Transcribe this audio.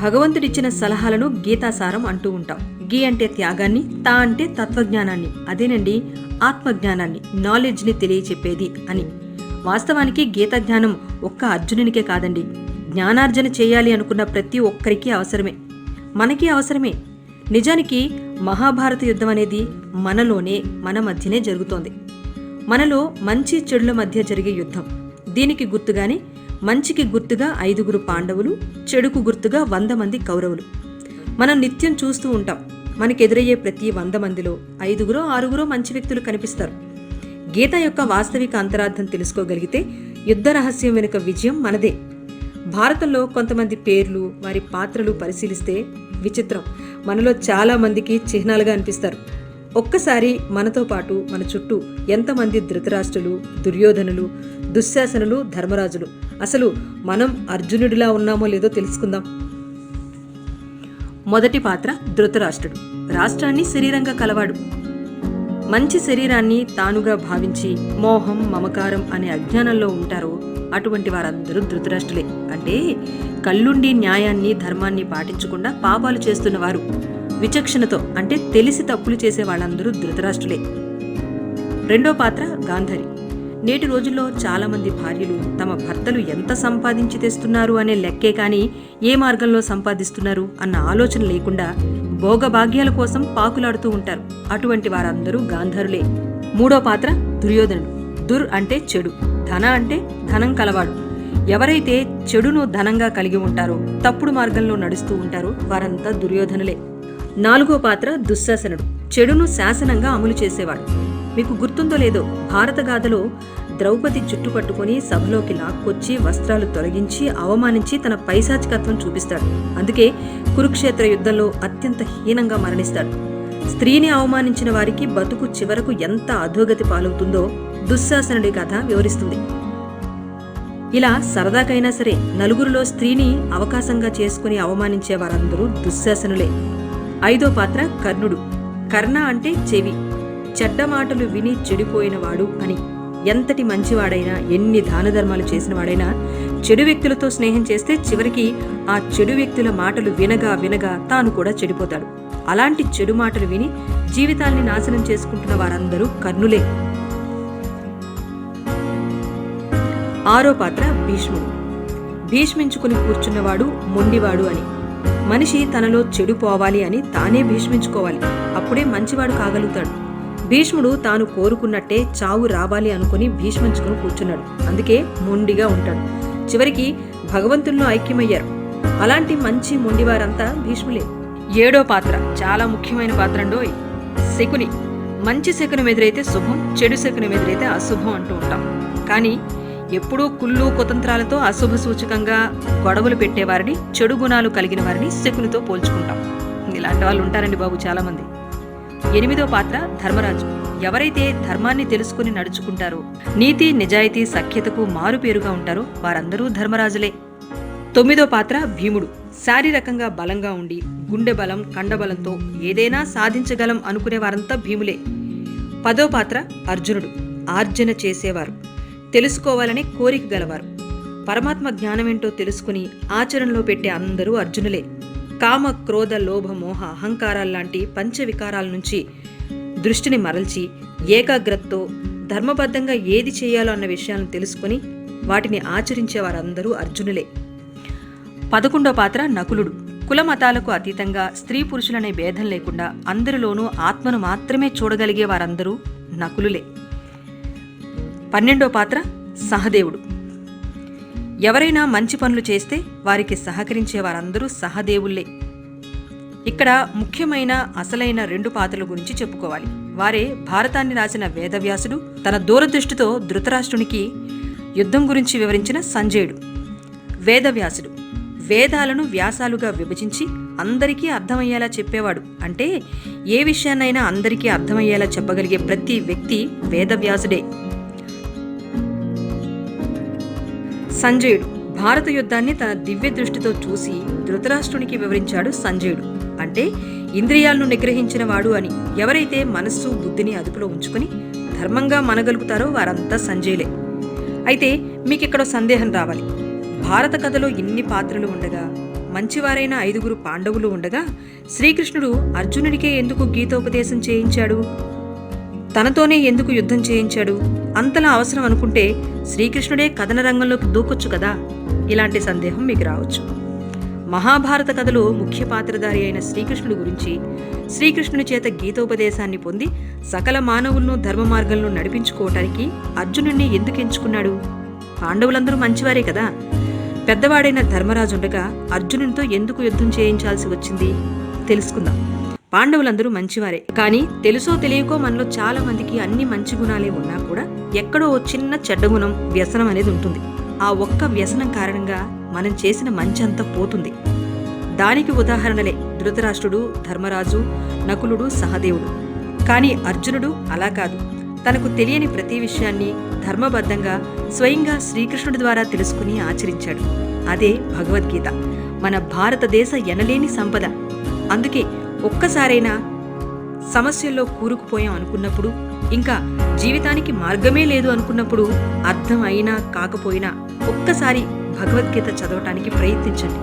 భగవంతుడిచ్చిన సలహాలను గీతాసారం అంటూ ఉంటాం. గీ అంటే త్యాగాన్ని, తా అంటే తత్వజ్ఞానాన్ని, అదేనండి ఆత్మజ్ఞానాన్ని, నాలెడ్జ్ని తెలియచెప్పేది అని. వాస్తవానికి గీత జ్ఞానం ఒక్క అర్జునునికే కాదండి, జ్ఞానార్జన చేయాలి అనుకున్న ప్రతి ఒక్కరికి అవసరమే, మనకి అవసరమే. నిజానికి మహాభారత యుద్ధం అనేది మనలోనే, మన మధ్యనే జరుగుతోంది. మనలో మంచి చెడుల మధ్య జరిగే యుద్ధం. దీనికి గుర్తుగానే మంచికి గుర్తుగా 5 పాండవులు, చెడుకు గుర్తుగా 100 మంది కౌరవులు. మనం నిత్యం చూస్తూ ఉంటాం, మనకెదురయ్యే ప్రతి 100 మందిలో 5-6 మంచి వ్యక్తులు కనిపిస్తారు. గీత యొక్క వాస్తవిక అంతరార్థం తెలుసుకోగలిగితే యుద్ధ రహస్యం వెనుక విజయం మనదే. భారతంలో కొంతమంది పేర్లు, వారి పాత్రలు పరిశీలిస్తే విచిత్రం, మనలో చాలా మందికి చిహ్నాలుగా అనిపిస్తారు. ఒక్కసారి మనతో పాటు మన చుట్టూ ఎంతమంది ధృతరాష్ట్రులు, దుర్యోధనులు, దుశ్శాసనులు, ధర్మరాజులు, అసలు మనం అర్జునుడిలా ఉన్నామో లేదో తెలుసుకుందాం. మొదటి పాత్ర ధృతరాష్ట్రుడు. రాష్ట్రాన్ని శరీరంగా కలవాడు. మంచి శరీరాన్ని తానుగా భావించి మోహం, మమకారం అనే అజ్ఞానంలో ఉంటారో అటువంటి వారందరూ ధృతరాష్ట్రులే. అంటే కళ్ళుండి న్యాయాన్ని, ధర్మాన్ని పాటించకుండా పాపాలు చేస్తున్నవారు. విచక్షణతో అంటే తెలిసి తప్పులు చేసే వాళ్ళందరూ ధృతరాష్ట్రులే. రెండో పాత్ర గాంధారి. నేటి రోజుల్లో చాలామంది భార్యలు తమ భర్తలు ఎంత సంపాదించి తెస్తున్నారు అనే లెక్కే కానీ ఏ మార్గంలో సంపాదిస్తున్నారు అన్న ఆలోచన లేకుండా భోగభాగ్యాల కోసం పాకులాడుతూ ఉంటారు. అటువంటి వారందరూ గాంధారులే. మూడో పాత్ర దుర్యోధనుడు. దుర్ అంటే చెడు, ధన అంటే ధనం కలవాడు. ఎవరైతే చెడును ధనంగా కలిగి ఉంటారో, తప్పుడు మార్గంలో నడుస్తూ ఉంటారో వారంతా దుర్యోధనులే. నాలుగో పాత్ర దుశ్శాసనుడు. చెడును శాసనంగా అమలు చేసేవాడు. మీకు గుర్తుందో లేదో, భారత గాథలో ద్రౌపది జుట్టు పట్టుకుని సభలోకి లాక్కొచ్చి వస్త్రాలు తొలగించి అవమానించి తన పైశాచికత్వం చూపిస్తాడు. అందుకే కురుక్షేత్ర యుద్ధంలో అత్యంత హీనంగా మరణిస్తాడు. స్త్రీని అవమానించిన వారికి బతుకు చివరకు ఎంత అధోగతి పాలవుతుందో దుశ్శాసనుడి కథ వివరిస్తుంది. ఇలా సరదాకైనా సరే నలుగురిలో స్త్రీని అవకాశంగా చేసుకుని అవమానించే వారందరూ దుశ్శాసనులే. ఐదో పాత్ర కర్ణుడు. కర్ణ అంటే చెవి. చెడ్డ మాటలు విని చెడిపోయినవాడు అని. ఎంతటి మంచివాడైనా, ఎన్ని దాన ధర్మాలు చేసిన వాడైనా చెడు వ్యక్తులతో స్నేహం చేస్తే చివరికి ఆ చెడు వ్యక్తుల మాటలు వినగా వినగా తాను కూడా చెడిపోతాడు. అలాంటి చెడు మాటలు విని జీవితాల్ని నాశనం చేసుకుంటున్న వారందరూ కర్ణులే. ఆరో పాత్ర భీష్ముడు. భీష్మించుకుని కూర్చున్నవాడు మొండివాడు అని. మనిషి తనలో చెడు పోవాలి అని తానే భీష్మించుకోవాలి, అప్పుడే మంచివాడు కాగలుగుతాడు. భీష్ముడు తాను కోరుకున్నట్టే చావు రావాలి అనుకుని భీష్మించుకుని కూర్చున్నాడు. అందుకే మొండిగా ఉంటాడు. చివరికి భగవంతుల్లో ఐక్యమయ్యారు. అలాంటి మంచి మొండివారంతా భీష్ములే. ఏడో పాత్ర చాలా ముఖ్యమైన పాత్రండోయ్, శకుని. మంచి శకునం ఎదురైతే శుభం, చెడు శకునం ఎదురైతే అశుభం అంటూ ఉంటాం. కానీ ఎప్పుడూ కుళ్ళు కుతంత్రాలతో అశుభ సూచకంగా గొడవలు పెట్టేవారిని, చెడు గుణాలు కలిగిన వారిని శకునితో పోల్చుకుంటాం. ఇలాంటి వాళ్ళు ఉంటారండి బాబు చాలామంది. ఎనిమిదో పాత్ర ధర్మరాజు. ఎవరైతే ధర్మాన్ని తెలుసుకుని నడుచుకుంటారో, నీతి నిజాయితీ సఖ్యతకు మారుపేరుగా ఉంటారో వారందరూ ధర్మరాజులే. తొమ్మిదో పాత్ర భీముడు. శారీరకంగా బలంగా ఉండి గుండె బలం, కండబలంతో ఏదైనా సాధించగలం అనుకునే వారంతా భీములే. పదో పాత్ర అర్జునుడు. ఆర్జన చేసేవారు, తెలుసుకోవాలనే కోరిక గలవారు. పరమాత్మ జ్ఞానమేంటో తెలుసుకుని ఆచరణలో పెట్టే అందరూ అర్జునులే. కామ, క్రోధ, లోభ, మోహ, అహంకారాల్లాంటి పంచవికారాల నుంచి దృష్టిని మరల్చి ఏకాగ్రతతో ధర్మబద్ధంగా ఏది చేయాలో అన్న విషయాలను తెలుసుకుని వాటిని ఆచరించే వారందరూ అర్జునులే. 11వ పాత్ర నకులుడు. కుల మతాలకు అతీతంగా స్త్రీ పురుషులనే భేదం లేకుండా అందరిలోనూ ఆత్మను మాత్రమే చూడగలిగే వారందరూ నకులులే. 12వ పాత్ర సహదేవుడు. ఎవరైనా మంచి పనులు చేస్తే వారికి సహకరించే వారందరూ సహదేవుళ్లే. ఇక్కడ ముఖ్యమైన అసలైన 2 పాత్రల గురించి చెప్పుకోవాలి. వారే భారతాన్ని రాసిన వేదవ్యాసుడు, తన దూరదృష్టితో ధృతరాష్ట్రునికి యుద్ధం గురించి వివరించిన సంజయుడు. వేదవ్యాసుడు వేదాలను వ్యాసాలుగా విభజించి అందరికీ అర్థమయ్యేలా చెప్పేవాడు. అంటే ఏ విషయాన్నైనా అందరికీ అర్థమయ్యేలా చెప్పగలిగే ప్రతి వ్యక్తి వేదవ్యాసుడే. సంజయుడు భారత యుద్ధాన్ని తన దివ్య దృష్టితో చూసి ధృతరాష్ట్రునికి వివరించాడు. సంజయుడు అంటే ఇంద్రియాలను నిగ్రహించిన వాడు అని. ఎవరైతే మనస్సు, బుద్ధిని అదుపులో ఉంచుకుని ధర్మంగా మనగలుగుతారో వారంతా సంజయులే. అయితే మీకిక్కడ సందేహం రావాలి, భారత కథలో ఇన్ని పాత్రలు ఉండగా మంచివారైన 5 పాండవులు ఉండగా శ్రీకృష్ణుడు అర్జునుడికే ఎందుకు గీతోపదేశం చేయించాడు? తనతోనే ఎందుకు యుద్ధం చేయించాడు? అంతలా అవసరం అనుకుంటే శ్రీకృష్ణుడే కథన రంగంలోకి దూకొచ్చు కదా? ఇలాంటి సందేహం మీకు రావచ్చు. మహాభారత కథలో ముఖ్య పాత్రధారి అయిన శ్రీకృష్ణుడి గురించి, శ్రీకృష్ణుని చేత గీతోపదేశాన్ని పొంది సకల మానవులను ధర్మ మార్గంలో నడిపించుకోవటానికి అర్జునుడిని ఎందుకు ఎంచుకున్నాడు? పాండవులందరూ మంచివారే కదా. పెద్దవాడైన ధర్మరాజుండగా అర్జునునితో ఎందుకు యుద్ధం చేయించాల్సి వచ్చింది? తెలుసుకుందాం. పాండవులందరూ మంచివారే, కానీ తెలుసో తెలియకో మనలో చాలా మందికి అన్ని మంచి గుణాలే ఉన్నా కూడా ఎక్కడో ఓ చిన్న చెడ్డ గుణం, వ్యసనం అనేది ఉంటుంది. ఆ ఒక్క వ్యసనం కారణంగా మనం చేసిన మంచి అంతా పోతుంది. దానికి ఉదాహరణలే ధృతరాష్ట్రుడు, ధర్మరాజు, నకులుడు, సహదేవుడు. కానీ అర్జునుడు అలా కాదు. తనకు తెలియని ప్రతి విషయాన్ని ధర్మబద్ధంగా స్వయంగా శ్రీకృష్ణుడి ద్వారా తెలుసుకుని ఆచరించాడు. అదే భగవద్గీత, మన భారతదేశ ఎనలేని సంపద. అందుకే ఒక్కసారైనా సమస్యల్లో కూరుకుపోయాం అనుకున్నప్పుడు, ఇంకా జీవితానికి మార్గమే లేదు అనుకున్నప్పుడు, అర్థం అయినా కాకపోయినా ఒక్కసారి భగవద్గీత చదవటానికి ప్రయత్నించండి.